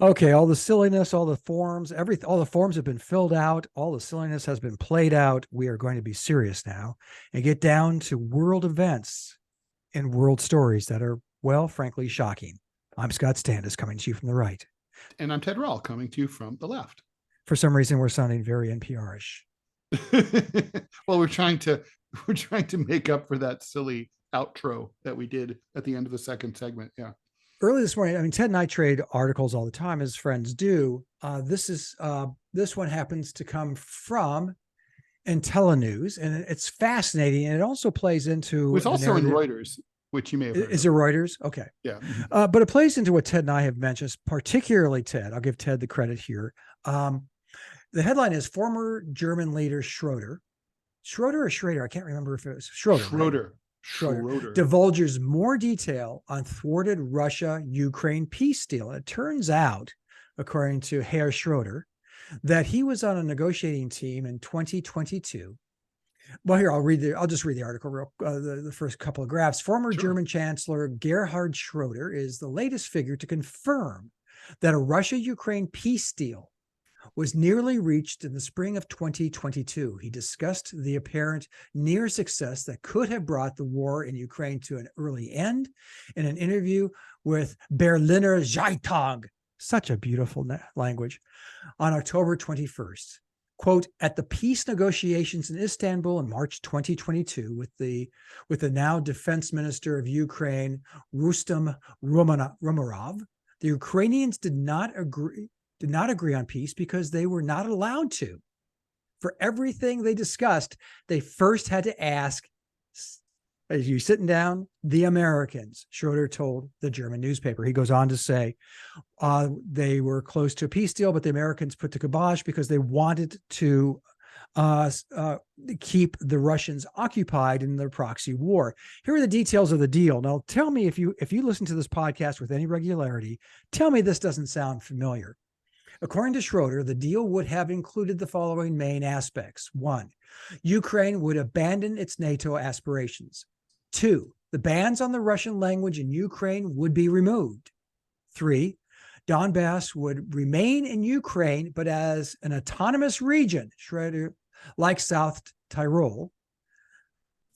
Okay, all the silliness, all the forms, all the forms have been filled out, all the silliness has been played out. We are going to be serious now and get down to world events and world stories that are, well, frankly, shocking. I'm Scott Standis, coming to you from the right. And I'm Ted Rall, coming to you from the left. For some reason, we're sounding very NPR-ish. Well, we're trying to make up for that silly outro that we did at the end of the second segment. Yeah. Early this morning, I mean, Ted and I trade articles all the time, as friends do. This one happens to come from IntelliNews, and it's fascinating, and it also plays It into was the also in narrative. Reuters, which you may have heard Is of. it Reuters? Okay. Yeah. But it plays into what Ted and I have mentioned, particularly Ted. I'll give Ted the credit here. The headline is former German leader Schroeder or Schrader? I can't remember if it was Schroeder, right? Schroeder Schroeder. divulges more detail on thwarted Russia-Ukraine peace deal. And it turns out, according to Herr Schroeder, that he was on a negotiating team in 2022. Well, here I'll just read the article, the first couple of graphs. Former Sure. German Chancellor Gerhard Schroeder is the latest figure to confirm that a Russia-Ukraine peace deal was nearly reached in the spring of 2022. He discussed the apparent near success that could have brought the war in Ukraine to an early end in an interview with Berliner Zeitung, such a beautiful language, on October 21st. Quote, at the peace negotiations in Istanbul in March 2022 with the now defense minister of Ukraine, Rustem Romarov, the Ukrainians did not agree on peace because they were not allowed to. For everything they discussed, they first had to ask, as you sitting down, the Americans, Schroeder told the German newspaper. He goes on to say they were close to a peace deal, but the Americans put the kibosh because they wanted to keep the Russians occupied in their proxy war. Here are the details of the deal. Now, tell me if you listen to this podcast with any regularity, tell me this doesn't sound familiar. According to Schroeder, the deal would have included the following main aspects. 1, Ukraine would abandon its NATO aspirations. 2, the bans on the Russian language in Ukraine would be removed. 3, Donbass would remain in Ukraine, but as an autonomous region, Schroeder, like South Tyrol.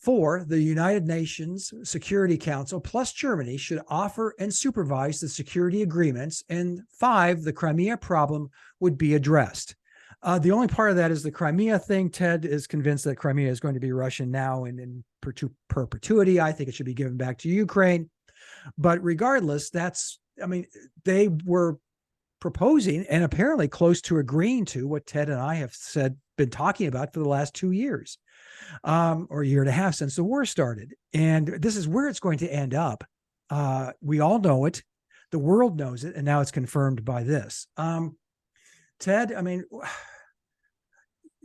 4, the United Nations Security Council plus Germany should offer and supervise the security agreements. And 5, the Crimea problem would be addressed. The only part of that is the Crimea thing. Ted is convinced that Crimea is going to be Russian now and in perpetuity. I think it should be given back to Ukraine. But regardless, they were proposing and apparently close to agreeing to what Ted and I have been talking about for the last 2 years. Or a year and a half since the war started. And this is where it's going to end up. We all know it. The world knows it. And now it's confirmed by this. Ted, I mean,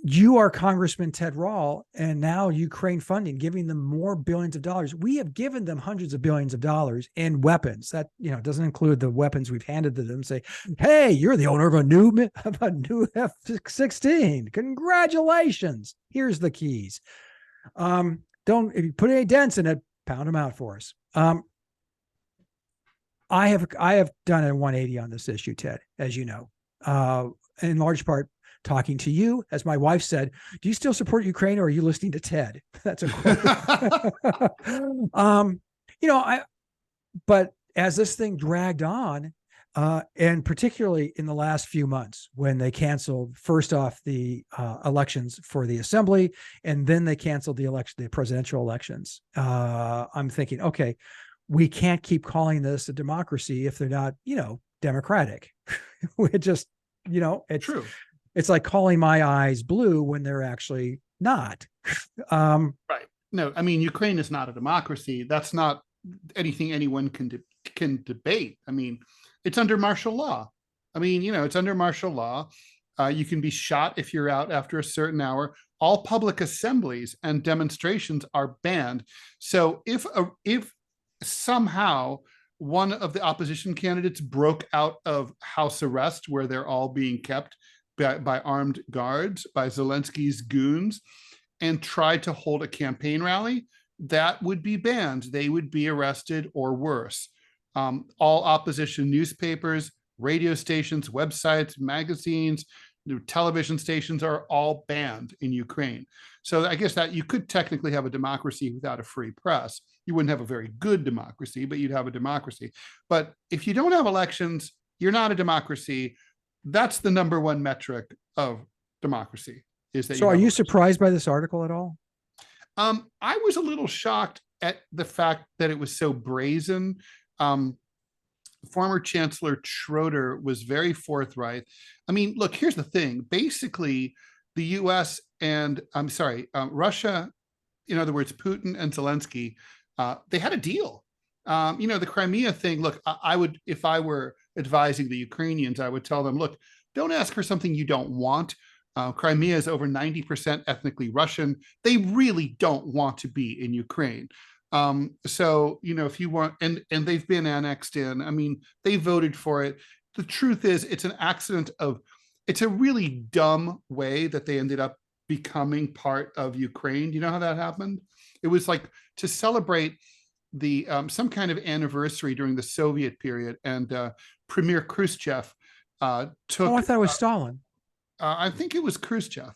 you are Congressman Ted Rall, and now Ukraine funding, giving them more billions of dollars. We have given them hundreds of billions of dollars in weapons. That, doesn't include the weapons we've handed to them. Say, hey, you're the owner of a new F-16. Congratulations. Here's the keys. If you put any dents in it, pound them out for us. I have done a 180 on this issue, Ted, as you know, in large part talking to you. As my wife said, do you still support Ukraine, or are you listening to Ted? That's a quote. But as this thing dragged on, and particularly in the last few months when they canceled first off the elections for the assembly, and then they canceled the presidential elections. I'm thinking, okay, we can't keep calling this a democracy if they're not, democratic. It just, it's True. It's like calling my eyes blue when they're actually not. Right. No, I mean, Ukraine is not a democracy. That's not anything anyone can debate. I mean, it's under martial law. It's under martial law. You can be shot if you're out after a certain hour. All public assemblies and demonstrations are banned. So if somehow one of the opposition candidates broke out of house arrest, where they're all being kept by armed guards, by Zelensky's goons, and tried to hold a campaign rally, that would be banned. They would be arrested or worse. All opposition newspapers radio stations, websites, magazines, television stations are all banned in Ukraine. So I guess that you could technically have a democracy without a free press. You wouldn't have a very good democracy, but you'd have a democracy. But if you don't have elections, you're not a democracy. That's the number one metric of democracy. Is that so? Are you surprised by this article at all? I was a little shocked at the fact that it was so brazen. Former Chancellor Schroeder was very forthright. I mean, look, here's the thing. Basically, the US and Russia, in other words, Putin and Zelensky, they had a deal. The Crimea thing, look, I would, if I were advising the Ukrainians, I would tell them, look, don't ask for something you don't want. Crimea is over 90% ethnically Russian. They really don't want to be in Ukraine. So, if you want, and they've been annexed in, I mean, they voted for it. The truth is, it's an accident of, it's a really dumb way that they ended up becoming part of Ukraine. Do you know how that happened? It was like to celebrate the some kind of anniversary during the Soviet period, and Premier Khrushchev took. Oh, I thought it was Stalin. I think it was Khrushchev.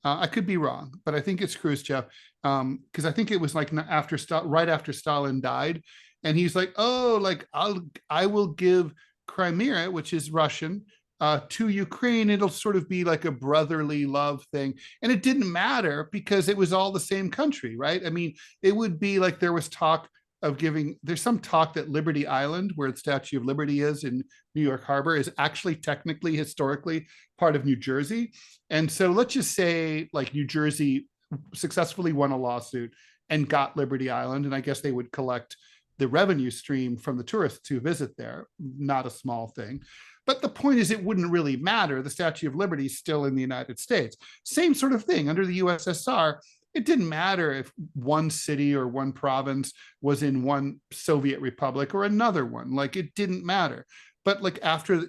I could be wrong, but I think it's Khrushchev, because I think it was like right after Stalin died, and he's like, "Oh, like I will give Crimea, which is Russian, to Ukraine. It'll sort of be like a brotherly love thing." And it didn't matter because it was all the same country, right? I mean, it would be like there was talk of giving, there's some talk that Liberty Island, where the Statue of Liberty is in New York Harbor, is actually technically, historically part of New Jersey. And so let's just say like New Jersey successfully won a lawsuit and got Liberty Island. And I guess they would collect the revenue stream from the tourists who visit there. Not a small thing. But the point is, it wouldn't really matter. The Statue of Liberty is still in the United States. Same sort of thing under the USSR. It didn't matter if one city or one province was in one Soviet republic or another one. Like, it didn't matter. But like after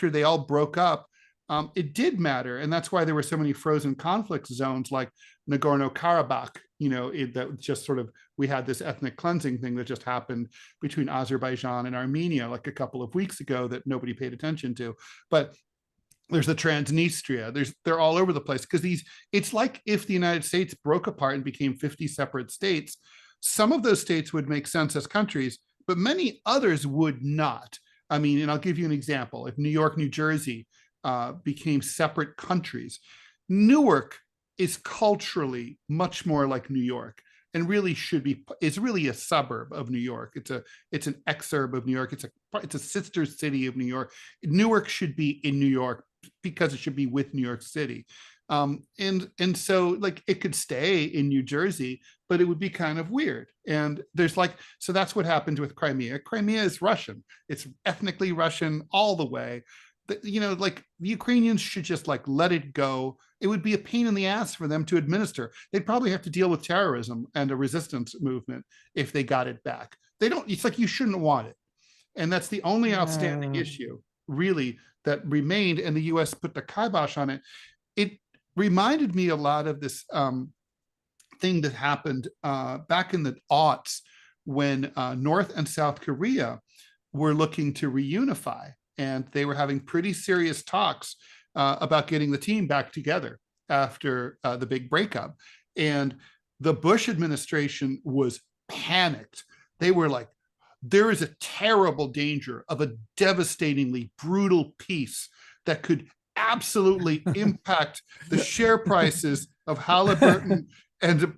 they all broke up, it did matter. And that's why there were so many frozen conflict zones like Nagorno-Karabakh, that just sort of, we had this ethnic cleansing thing that just happened between Azerbaijan and Armenia like a couple of weeks ago that nobody paid attention to. But there's the Transnistria. They're all over the place, because it's like if the United States broke apart and became 50 separate states. Some of those states would make sense as countries, but many others would not. I mean, and I'll give you an example. If New York, New Jersey became separate countries, Newark is culturally much more like New York, and really should be. It's really a suburb of New York. It's an exurb of New York. It's a sister city of New York. Newark should be in New York because it should be with New York City. And so like it could stay in New Jersey, but it would be kind of weird. And so that's what happened with Crimea. Crimea is Russian. It's ethnically Russian all the way. Like the Ukrainians should just like let it go. It would be a pain in the ass for them to administer. They'd probably have to deal with terrorism and a resistance movement if they got it back. It's like, you shouldn't want it. And that's the only outstanding issue really that remained, and the US put the kibosh on it. It reminded me a lot of this thing that happened back in the aughts when North and South Korea were looking to reunify, and they were having pretty serious talks about getting the team back together after the big breakup. And the Bush administration was panicked. They were like, there is a terrible danger of a devastatingly brutal peace that could absolutely impact the share prices of Halliburton and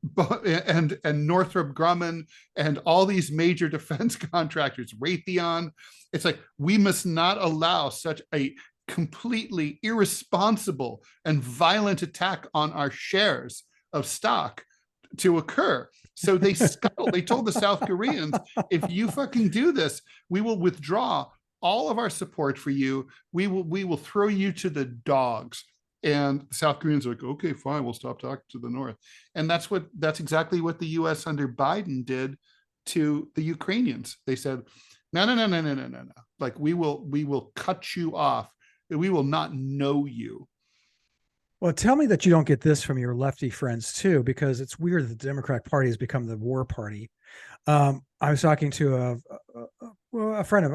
Northrop Grumman and all these major defense contractors, Raytheon. It's like, we must not allow such a completely irresponsible and violent attack on our shares of stock to occur. So they told the South Koreans, if you fucking do this, we will withdraw all of our support for you. We will throw you to the dogs. And the South Koreans are like, okay, fine, we'll stop talking to the North. And that's exactly what the US under Biden did to the Ukrainians. They said, no. Like, we will cut you off. We will not know you. Well, tell me that you don't get this from your lefty friends too, because it's weird that the Democratic Party has become the war party. I was talking to well, a friend of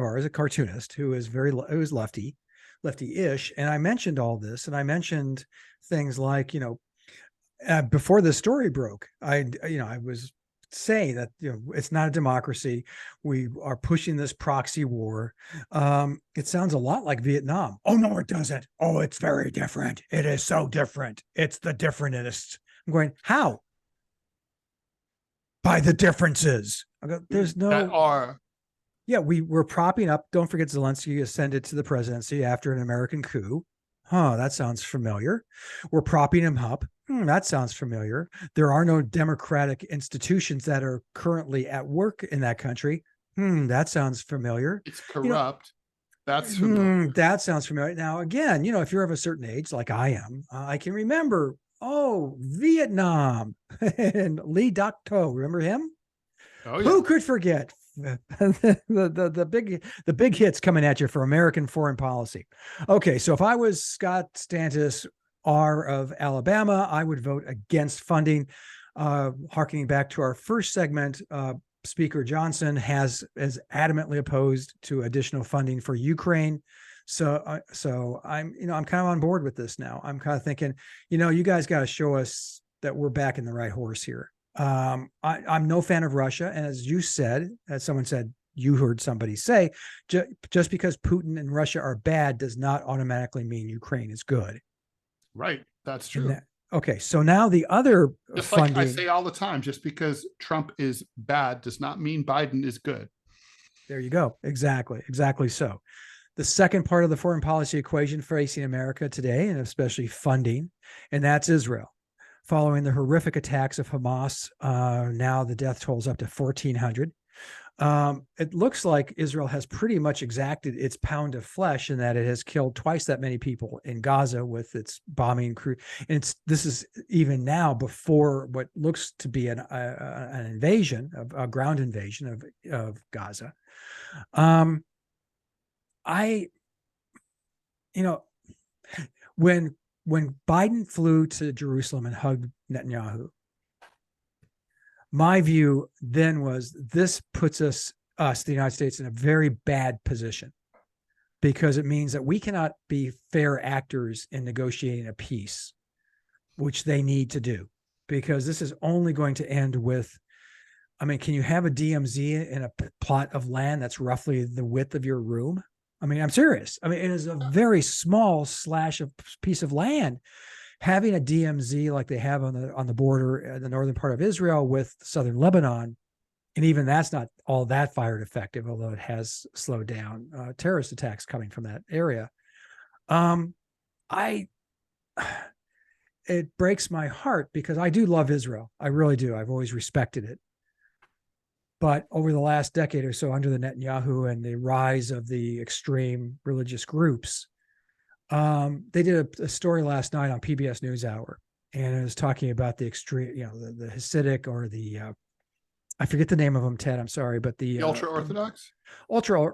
ours, a cartoonist who is who's lefty-ish. And I mentioned all this, and I mentioned things like, before this story broke, I was saying that, it's not a democracy. We are pushing this proxy war. It sounds a lot like Vietnam. Oh, no, it doesn't. Oh, it's very different. It is so different. It's the differentest. I'm going, how? By the differences. I go, there's no that are Yeah, we're propping up. Don't forget Zelensky ascended to the presidency after an American coup. That sounds familiar. We're propping him up. That sounds familiar. There are no democratic institutions that are currently at work in that country. That sounds familiar. it's corrupt. That's familiar. That sounds familiar. Now, again, if you're of a certain age, like I am, I can remember, Vietnam and Lee Duc Tho. Remember him? Oh, yeah. Who could forget the big hits coming at you for American foreign policy? Okay, so if I was Scott Stantis R of Alabama, I would vote against funding. Harkening back to our first segment, Speaker Johnson is adamantly opposed to additional funding for Ukraine. So I'm kind of on board with this now. I'm kind of thinking, you guys got to show us that we're backing the right horse here. I'm no fan of Russia. And as someone said, you heard somebody say, just because Putin and Russia are bad does not automatically mean Ukraine is good. Right. That's true. Okay. So now the other just funding, like I say all the time, just because Trump is bad does not mean Biden is good. There you go. Exactly. So the second part of the foreign policy equation facing America today, and especially funding, and that's Israel. Following the horrific attacks of Hamas, now the death toll is up to 1,400. It looks like Israel has pretty much exacted its pound of flesh in that it has killed twice that many people in Gaza with its bombing crew. And this is even now before what looks to be an invasion, a ground invasion of Gaza. When Biden flew to Jerusalem and hugged Netanyahu, my view then was this puts us, the United States, in a very bad position, because it means that we cannot be fair actors in negotiating a peace, which they need to do, because this is only going to end with, can you have a DMZ in a plot of land that's roughly the width of your room? I'm serious. It is a very small slash of piece of land. Having a DMZ like they have on the border in the northern part of Israel with southern Lebanon, and even that's not all that fire effective, although it has slowed down terrorist attacks coming from that area. It breaks my heart, because I do love Israel. I really do. I've always respected it. But over the last decade or so, under the Netanyahu and the rise of the extreme religious groups, they did a story last night on PBS NewsHour, and it was talking about the extreme, the Hasidic, or the I forget the name of them, Ted. I'm sorry, but the ultra Orthodox, ultra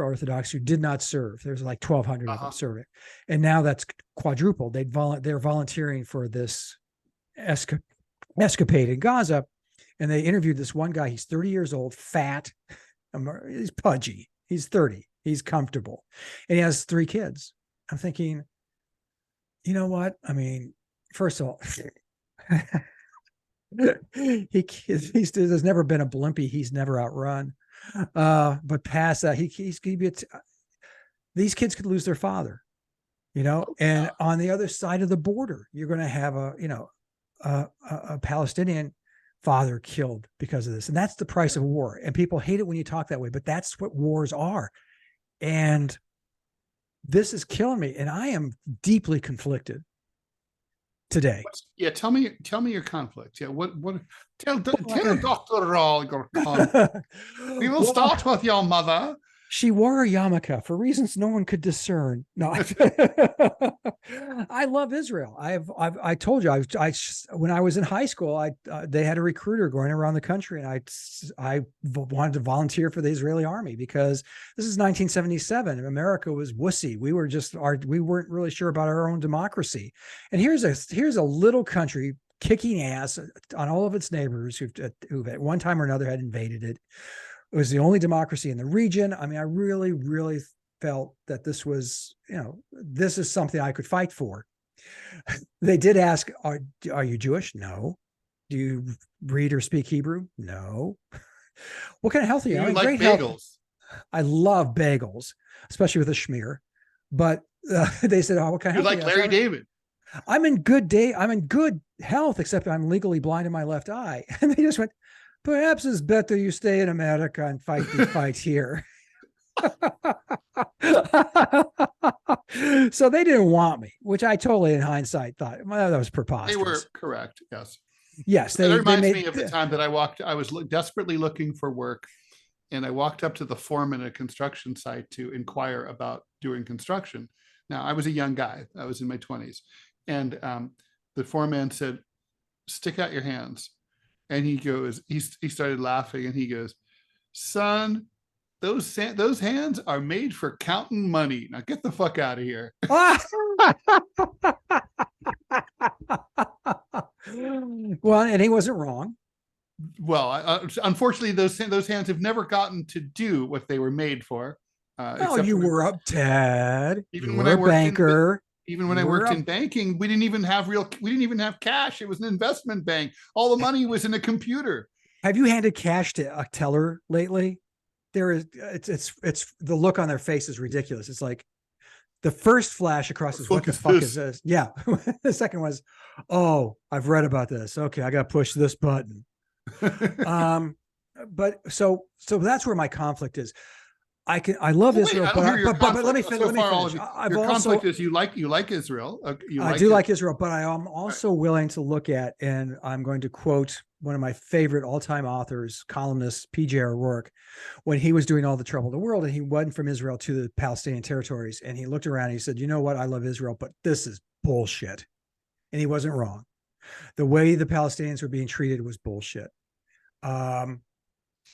Orthodox who did not serve. There's like 1,200 of them serving, and now that's quadrupled. They're volunteering for this escapade in Gaza. And they interviewed this one guy. He's 30 years old, fat. He's pudgy. He's 30. He's comfortable. And he has 3 kids. I'm thinking, you know what? First of all, there's never been a blimpie he's never outrun. But past that, these kids could lose their father, and on the other side of the border, you're going to have a Palestinian father killed because of this. And that's the price of war. And people hate it when you talk that way, but that's what wars are. And this is killing me. And I am deeply conflicted today. Yeah. Tell me your conflict. Yeah. Tell Dr. Rall your conflict. We will start with your mother. She wore a yarmulke for reasons no one could discern. No, I love Israel. I told you, when I was in high school, they had a recruiter going around the country, and I wanted to volunteer for the Israeli army, because this is 1977. And America was wussy. We weren't really sure about our own democracy. And here's a little country kicking ass on all of its neighbors who at one time or another had invaded it, It was the only democracy in the region. I mean, I really, really felt that this was, this is something I could fight for. They did ask, are you Jewish? No. Do you read or speak Hebrew? No. What kind of health are you? Do I you mean, like great bagels? health. I love bagels, especially with a schmear. But they said, "Oh, what kind You of health like are you?" Larry David? I'm in good day. I'm in good health, except I'm legally blind in my left eye. And they just went, "Perhaps it's better you stay in America and fight the fight here." So they didn't want me, which I totally, in hindsight, thought, well, that was They were preposterous. correct. Yes. Yes, That they reminds made. me of the time that I was desperately looking for work, and I walked up to the foreman at a construction site to inquire about doing construction. Now, I was a young guy. I was in my 20s. And the foreman said, stick out your hands. And he goes, he started laughing and he goes, son, those hands are made for counting money. Now get the fuck out of here. Well, and he wasn't wrong. Well, unfortunately, those hands have never gotten to do what they were made for. Oh, you were up, Ted. You Even when were I a worked banker. even when I worked in banking, we didn't even have cash. It was an investment bank. All the money was in a computer. Have you handed cash to a teller lately? There is, it's the look on their face is ridiculous. It's like the first flash across is, what the fuck is this? Yeah. The second was, oh, I've read about this. Okay, I got to push this button. But so that's where my conflict is. I love Israel, but let me finish. Your conflict is you like Israel. I do like Israel, but I am also willing to look at, and I'm going to quote one of my favorite all-time authors, columnist, P.J. O'Rourke, when he was doing all the trouble in the world, and he went from Israel to the Palestinian territories, and he looked around and he said, you know what? I love Israel, but this is bullshit. And he wasn't wrong. The way the Palestinians were being treated was bullshit.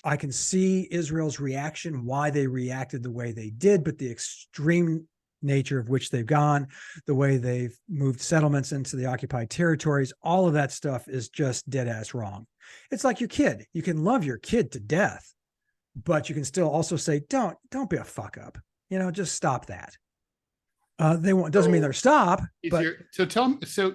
I can see Israel's reaction, why they reacted the way they did, but the extreme nature of which they've gone, the way they've moved settlements into the occupied territories, all of that stuff is just dead ass wrong. It's like your kid. You can love your kid to death, but you can still also say, don't be a fuck up. Just stop that. They won't, doesn't mean they're stop. So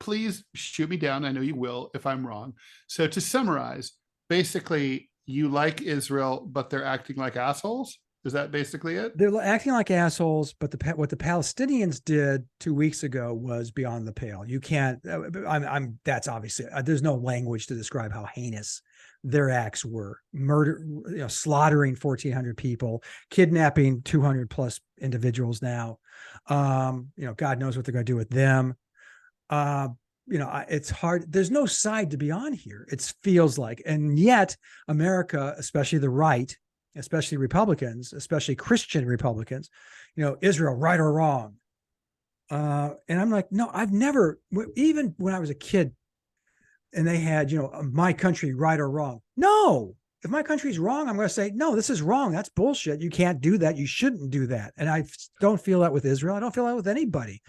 please shoot me down. I know you will if I'm wrong. So to summarize, basically, you like Israel, but they're acting like assholes. Is that basically it? They're acting like assholes, but what the Palestinians did 2 weeks ago was beyond the pale. You can't. That's obviously there's no language to describe how heinous their acts were. Murder, slaughtering 1,400 people, kidnapping 200 plus individuals. Now, God knows what they're going to do with them. It's hard. There's no side to be on here. It feels like, and yet America, especially the right, especially Republicans, especially Christian Republicans, Israel, right or wrong. And I'm like, no, I've never, even when I was a kid and they had, my country, right or wrong. No, if my country's wrong, I'm going to say, no, this is wrong. That's bullshit. You can't do that. You shouldn't do that. And I don't feel that with Israel. I don't feel that with anybody.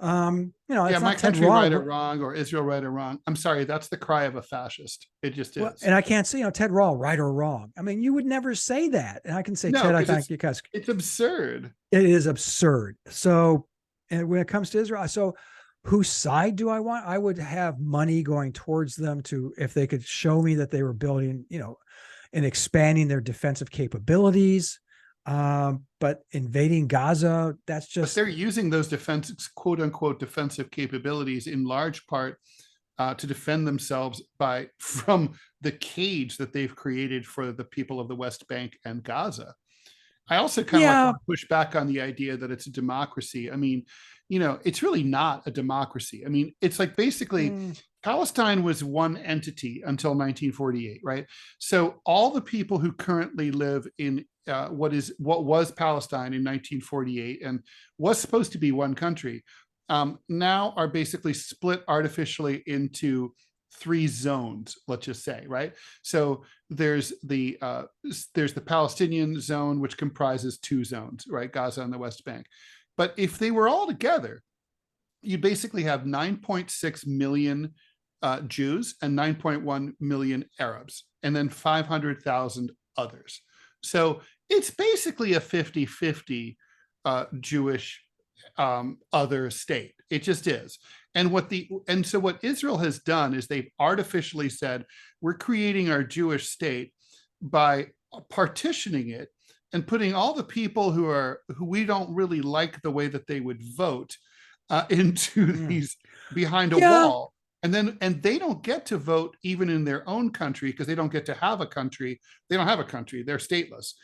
It's my country right or wrong, or Israel right or wrong. I'm sorry, that's the cry of a fascist. It just is. And I can't say, Ted Rall, right or wrong. I mean, you would never say that. And I can say, no, Ted, I thank you, because it's absurd. It is absurd. So, and when it comes to Israel, so whose side do I want? I would have money going towards them if they could show me that they were building, and expanding their defensive capabilities. But invading Gaza, that's just, but they're using those quote unquote defensive capabilities in large part to defend themselves from the cage that they've created for the people of the West Bank and Gaza. I also kind of want to push back on the idea that it's a democracy. I mean, it's really not a democracy. I mean, it's like basically Palestine was one entity until 1948, right? So all the people who currently live in what was Palestine in 1948 and was supposed to be one country, now are basically split artificially into 3 zones, let's just say, right? So there's the Palestinian zone, which comprises 2 zones, right? Gaza and the West Bank. But if they were all together, you basically have 9.6 million Jews and 9.1 million Arabs, and then 500,000 others. So it's basically a 50-50 Jewish other state. It just is. And so what Israel has done is they've artificially said, we're creating our Jewish state by partitioning it and putting all the people who we don't really like the way that they would vote into these behind a wall. And they don't get to vote even in their own country because they don't get to have a country. They don't have a country. They're stateless.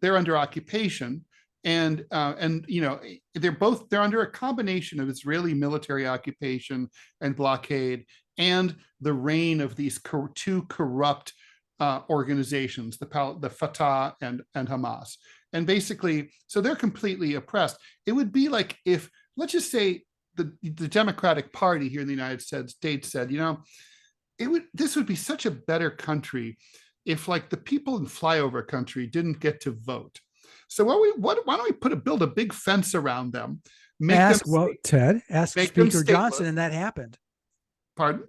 They're under occupation. And they're under a combination of Israeli military occupation and blockade and the reign of these two corrupt organizations, the Fatah and Hamas. And basically, so they're completely oppressed. It would be like if, let's just say, the Democratic Party here in the United States said, this would be such a better country if, like, the people in flyover country didn't get to vote. So why don't we build a big fence around them? Ted, ask Speaker Johnson, and that happened. Pardon?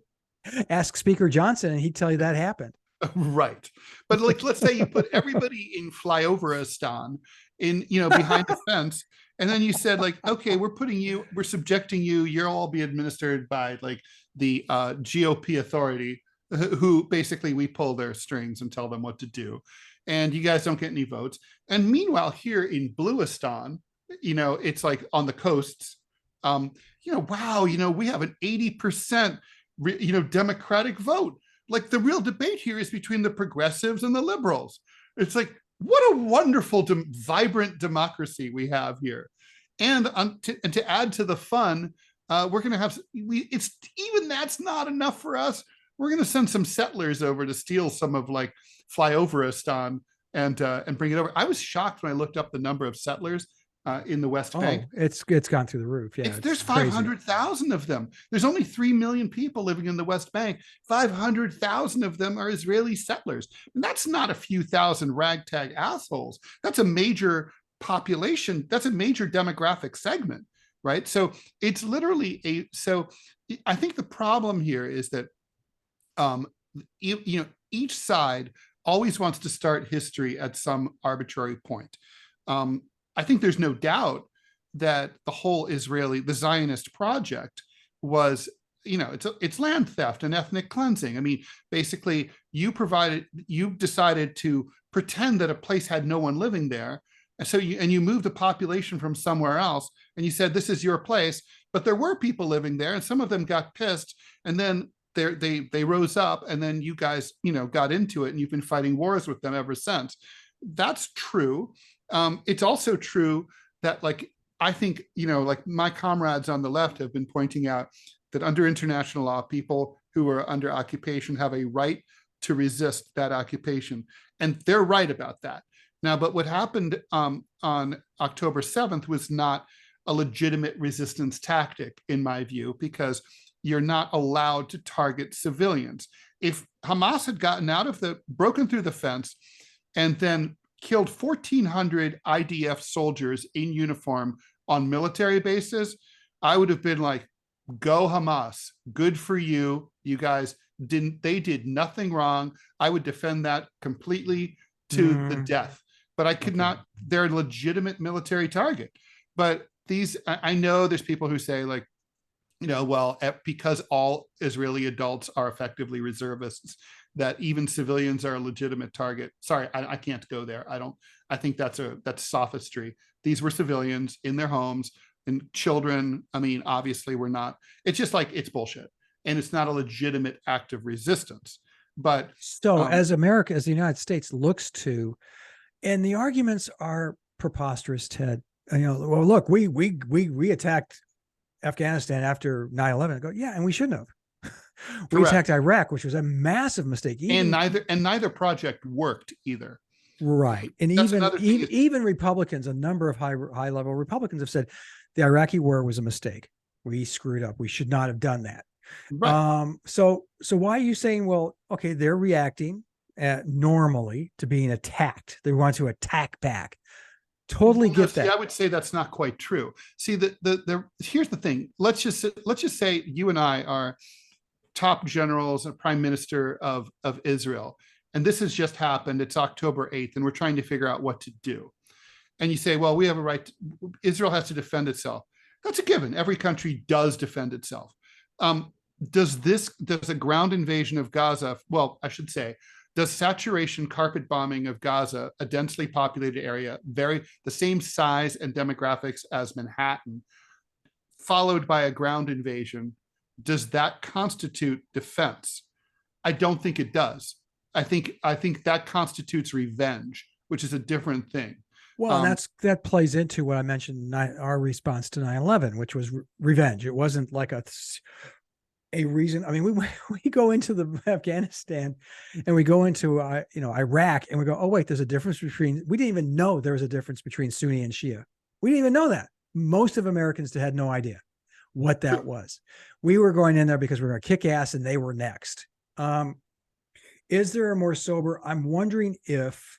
Ask Speaker Johnson, and he'd tell you that happened. Right. But like, let's say you put everybody in flyoveristan behind the fence. And then you said, like, okay, we're subjecting you, you'll all be administered by like the GOP authority, who basically we pull their strings and tell them what to do. And you guys don't get any votes. And meanwhile, here in Bluistan, it's like on the coasts, wow, we have an 80%, Democratic vote. Like, the real debate here is between the progressives and the liberals. It's like, what a wonderful, vibrant democracy we have here. And to add to the fun, we're going to have, even that's not enough for us. We're going to send some settlers over to steal some of, like, flyoveristan and bring it over. I was shocked when I looked up the number of settlers in the West Bank. It's gone through the roof. Yeah, there's 500,000 of them. There's only 3 million people living in the West Bank. 500,000 of them are Israeli settlers. And that's not a few thousand ragtag assholes. That's a major population. That's a major demographic segment, right? So it's literally so I think the problem here is that, each side always wants to start history at some arbitrary point. I think there's no doubt that the whole the Zionist project was, it's land theft and ethnic cleansing. I mean, basically, you decided to pretend that a place had no one living there. And so you moved the population from somewhere else, and you said, this is your place, but there were people living there, and some of them got pissed, and then they rose up, and then you guys, got into it, and you've been fighting wars with them ever since. That's true. It's also true that, like, I think, like, my comrades on the left have been pointing out that under international law, people who are under occupation have a right to resist that occupation. And they're right about that. Now, but what happened on October 7th was not a legitimate resistance tactic, in my view, because you're not allowed to target civilians. If Hamas had broken through the fence and then killed 1,400 IDF soldiers in uniform on military bases, I would have been like, go Hamas, good for you. You guys they did nothing wrong. I would defend that completely to the death. But I could not, they're a legitimate military target. But I know there's people who say, like, because all Israeli adults are effectively reservists, that even civilians are a legitimate target. Sorry, I can't go there. I think that's sophistry. These were civilians in their homes, and children. I mean, obviously we're not, it's just like, it's bullshit. And it's not a legitimate act of resistance. But so as the United States looks to, and the arguments are preposterous, Ted, well, look, we attacked Afghanistan after 9/11. I go, yeah, and we shouldn't have. We attacked Iraq, which was a massive mistake. And neither project worked either. Right. And even Republicans, a number of high level Republicans have said the Iraqi war was a mistake. We screwed up. We should not have done that. Right. So why are you saying, well, okay, they're reacting normally to being attacked. They want to attack back. Totally get that. I would say that's not quite true. See, here's the thing. Let's just say you and I are top generals and prime minister of Israel, and this has just happened, it's October 8th, and we're trying to figure out what to do. And you say, well, we have a right, Israel has to defend itself. That's a given. Every country does defend itself. Does a ground invasion of Gaza, well, I should say, does saturation carpet bombing of Gaza, a densely populated area, the same size and demographics as Manhattan, followed by a ground invasion, does that constitute defense? I don't think it does. I think that constitutes revenge, which is a different thing. Well, that plays into what I mentioned, our response to 9/11, which was revenge. It wasn't like a reason. I mean, we go into the Afghanistan and we go into Iraq and we go, oh wait, there's a difference between. We didn't even know there was a difference between Sunni and Shia. We didn't even know that. Most of Americans had no idea what that was. We were going in there because we were going to kick ass and they were next. Is there a more sober? I'm wondering if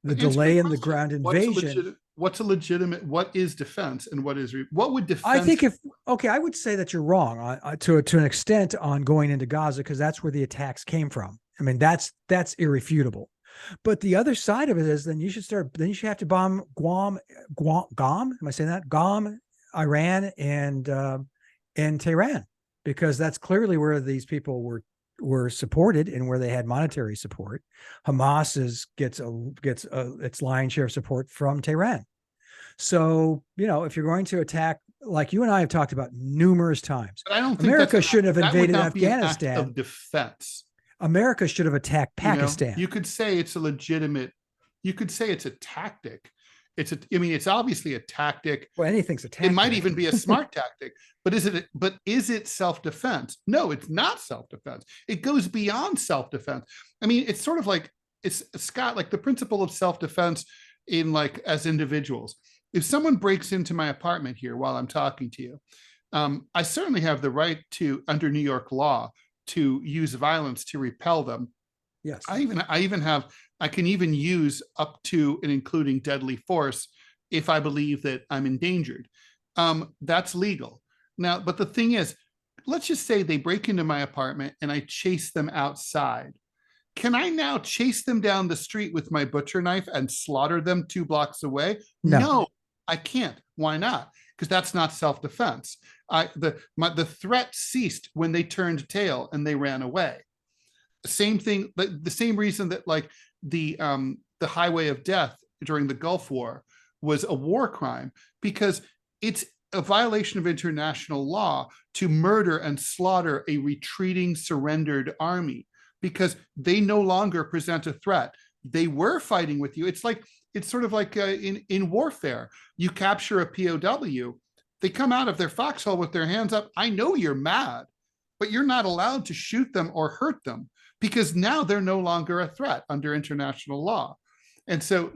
the delay in the ground invasion. What's a legitimate? What is defense and what is what would defense? I think I would say that you're wrong to an extent on going into Gaza, because that's where the attacks came from. I mean, that's irrefutable. But the other side of it is then you should have to bomb Guam. Am I saying that? Guam, Iran, and Tehran, because that's clearly where these people were supported and where they had monetary support. Hamas gets its lion's share of support from Tehran. So, if you're going to attack, like you and I have talked about numerous times, but I don't think America shouldn't have invaded Afghanistan. Of defense. America should have attacked Pakistan. You could say it's a legitimate. You could say it's a tactic. It's obviously a tactic. Well, anything's a tactic. It might even be a smart tactic, but is it self-defense? No, it's not self-defense. It goes beyond self-defense. I mean, it's sort of like Scott, like the principle of self-defense in as individuals. If someone breaks into my apartment here while I'm talking to you, I certainly have the right to, under New York law, to use violence to repel them. Yes. I can even use up to and including deadly force if I believe that I'm endangered. That's legal. Now, but the thing is, let's just say they break into my apartment and I chase them outside. Can I now chase them down the street with my butcher knife and slaughter them 2 blocks away? No, I can't. Why not? Because that's not self-defense. The threat ceased when they turned tail and they ran away. Same thing, the same reason that the highway of death during the Gulf War was a war crime, because it's a violation of international law to murder and slaughter a retreating, surrendered army, because they no longer present a threat. They were fighting with you. It's sort of like in warfare. You capture a POW, they come out of their foxhole with their hands up. I know you're mad, but you're not allowed to shoot them or hurt them, because now they're no longer a threat under international law. And so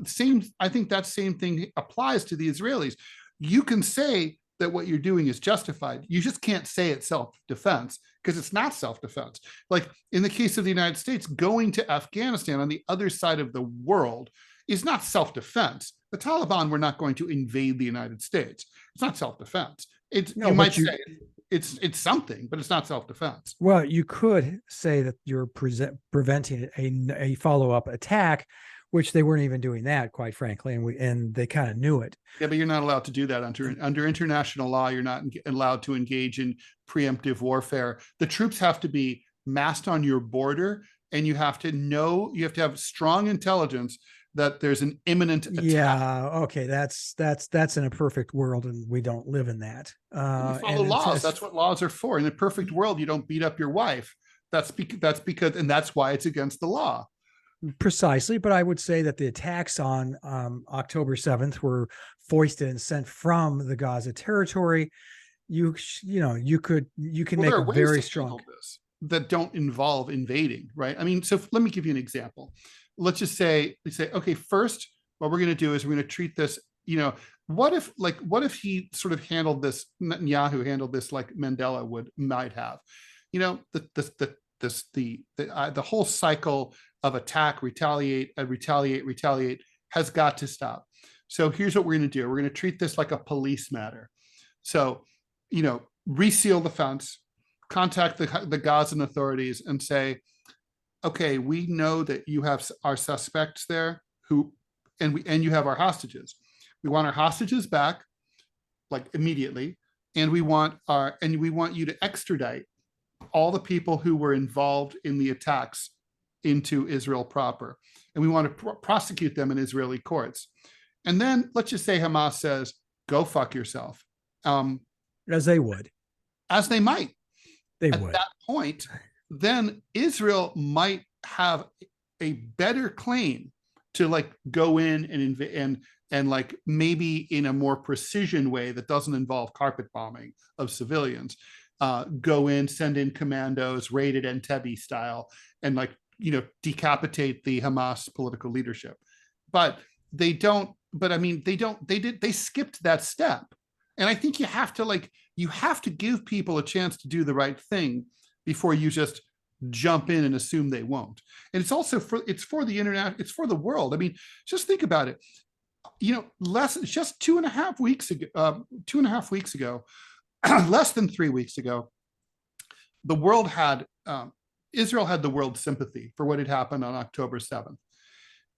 I think that same thing applies to the Israelis. You can say that what you're doing is justified. You just can't say it's self-defense, because it's not self-defense. Like in the case of the United States, going to Afghanistan on the other side of the world is not self-defense. The Taliban were not going to invade the United States. It's not self-defense. You might say it's something, but it's not self-defense. Well, you could say that you're preventing a follow-up attack, which they weren't even doing that, quite frankly, and they kind of knew it. Yeah, but you're not allowed to do that under international law. You're not allowed to engage in preemptive warfare. The troops have to be massed on your border, and you have to have strong intelligence that there's an imminent attack. Yeah, okay, that's in a perfect world, and we don't live in that. You follow laws. That's what laws are for. In a perfect world, you don't beat up your wife. That's because, and that's why it's against the law. Precisely, but I would say that the attacks on October 7th were foisted and sent from the Gaza territory. You can make a very strong that don't involve invading, right? I mean, so let me give you an example. Let's just say, okay, first, what we're going to do is we're going to treat this, what if he sort of handled this, Netanyahu handled this like Mandela might have, the whole cycle of attack, retaliate has got to stop. So here's what we're going to do. We're going to treat this like a police matter. So, reseal the fence, contact the Gazan authorities and say, okay, we know that you have our suspects there and you have our hostages. We want our hostages back, like immediately, and we want you to extradite all the people who were involved in the attacks into Israel proper, and we want to prosecute them in Israeli courts. And then let's just say Hamas says, "Go fuck yourself," as they would, as they might. They At would. that point, then Israel might have a better claim to like go in and like maybe in a more precision way that doesn't involve carpet bombing of civilians, go in, send in commandos, raided Entebbe style, and like, you know, decapitate the Hamas political leadership. But they don't. But I mean, they skipped that step. And I think you have to give people a chance to do the right thing before you just jump in and assume they won't. And it's also for the internet, it's for the world. I mean, just think about it. You know, just 2.5 weeks ago, less than 3 weeks ago, the world had Israel had the world's sympathy for what had happened on October 7th.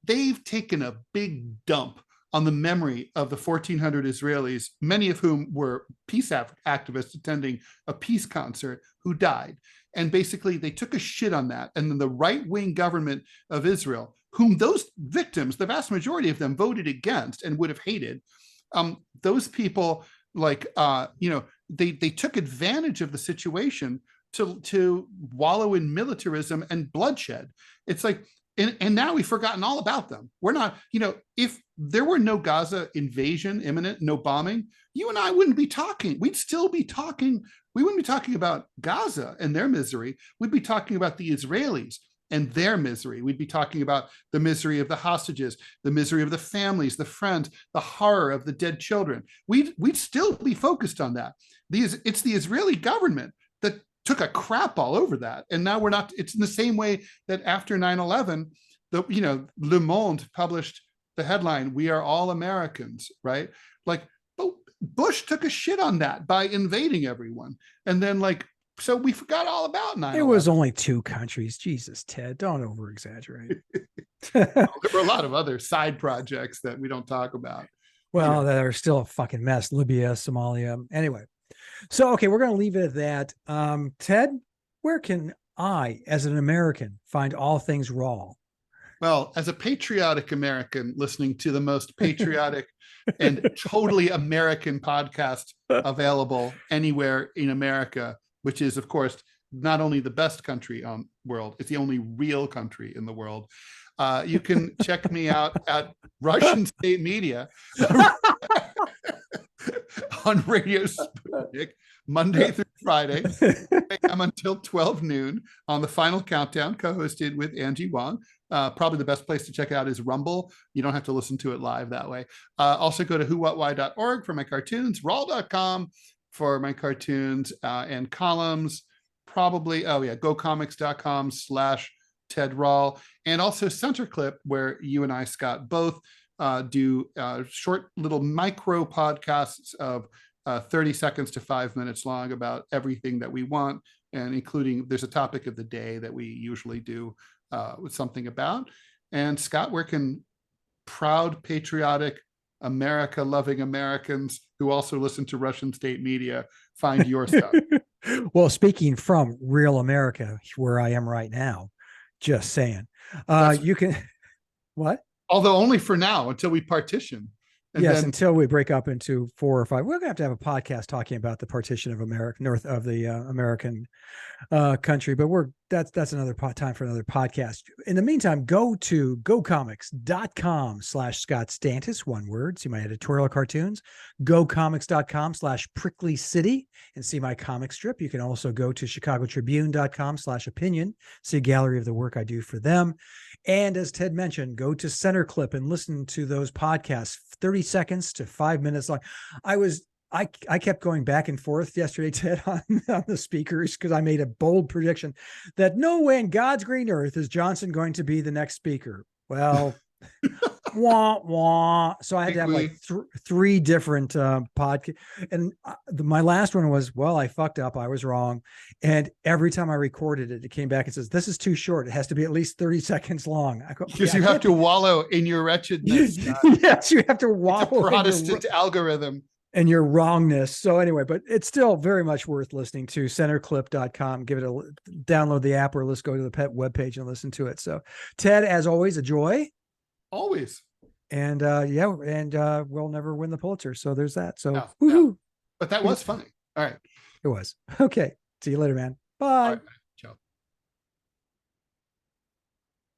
They've taken a big dump on the memory of the 1,400 Israelis, many of whom were peace activists attending a peace concert, who died. And basically they took a shit on that. And then the right-wing government of Israel, whom those victims, the vast majority of them, voted against and would have hated, those people, like, you know, they took advantage of the situation to wallow in militarism and bloodshed. It's like, and now we've forgotten all about them. We're not, you know, if there were no Gaza invasion imminent, no bombing, you and I wouldn't be talking. We'd still be talking. We wouldn't be talking about Gaza and their misery. We'd be talking about the Israelis and their misery. We'd be talking about the misery of the hostages, the misery of the families, the friends, the horror of the dead children. We'd still be focused on that. It's the Israeli government that took a crap all over that. And now we're not, it's in the same way that after 9/11, you know, Le Monde published the headline, "We are all Americans," right? Like, Bush took a shit on that by invading everyone. And then like, so we forgot all about 9/11. It was only 2 countries. Jesus, Ted, don't over exaggerate. There were a lot of other side projects that we don't talk about. Well, You know. that are still a fucking mess. Libya, Somalia. Anyway. So, okay, we're going to leave it at that. Ted, where can I, as an American, find all things Rall? Well, as a patriotic American listening to the most patriotic and totally American podcast available anywhere in America, which is, of course, not only the best country on world, it's the only real country in the world. You can check me out at Russian State Media on Radio Sputnik, Monday through Friday. I'm until 12 noon on the Final Countdown, co-hosted with Angie Wong. Probably the best place to check it out is Rumble. You don't have to listen to it live that way. Also go to whowhatwhy.org for my cartoons, Rall.com for my cartoons and columns. Probably, gocomics.com/Ted Rall, and also Centerclip, where you and I, Scott, both do short little micro podcasts of 30 seconds to 5 minutes long about everything that we want, and including there's a topic of the day that we usually do with something about. And Scott, where can proud, patriotic, America-loving Americans who also listen to Russian State Media find your stuff? Well, speaking from real America, where I am right now, just saying, you can, what? Although only for now, until we partition. And yes, then, until we break up into 4 or 5. We're going to have a podcast talking about the partition of America, north of the American country, but that's another time for another podcast. In the meantime, go to gocomics.com/Scott Stantis, one word, see my editorial cartoons, gocomics.com/Prickly City and see my comic strip. You can also go to chicagotribune.com/opinion, see a gallery of the work I do for them. And as Ted mentioned, go to Centerclip and listen to those podcasts, 30 seconds to 5 minutes long. I kept going back and forth yesterday, Ted, on the speakers, because I made a bold prediction that no way in God's green earth is Johnson going to be the next speaker. Well, wah wah. So I had to have like Bigly. three different podcasts, and my last one was, well, I fucked up, I was wrong, and every time I recorded it, it came back and says, this is too short. It has to be at least 30 seconds long. I go, Because yeah, you have to wallow in your wretchedness. yes, you have to It's a wallow Protestant algorithm. and your wrongness. So anyway, but it's still very much worth listening to. Centerclip.com. Give it a download the app, or let's go to the pet webpage and listen to it. So Ted, as always, a joy. Always. And we'll never win the Pulitzer. So there's that. So No, woohoo. but that was funny. All right. It was. Okay. See you later, man. Bye. All right.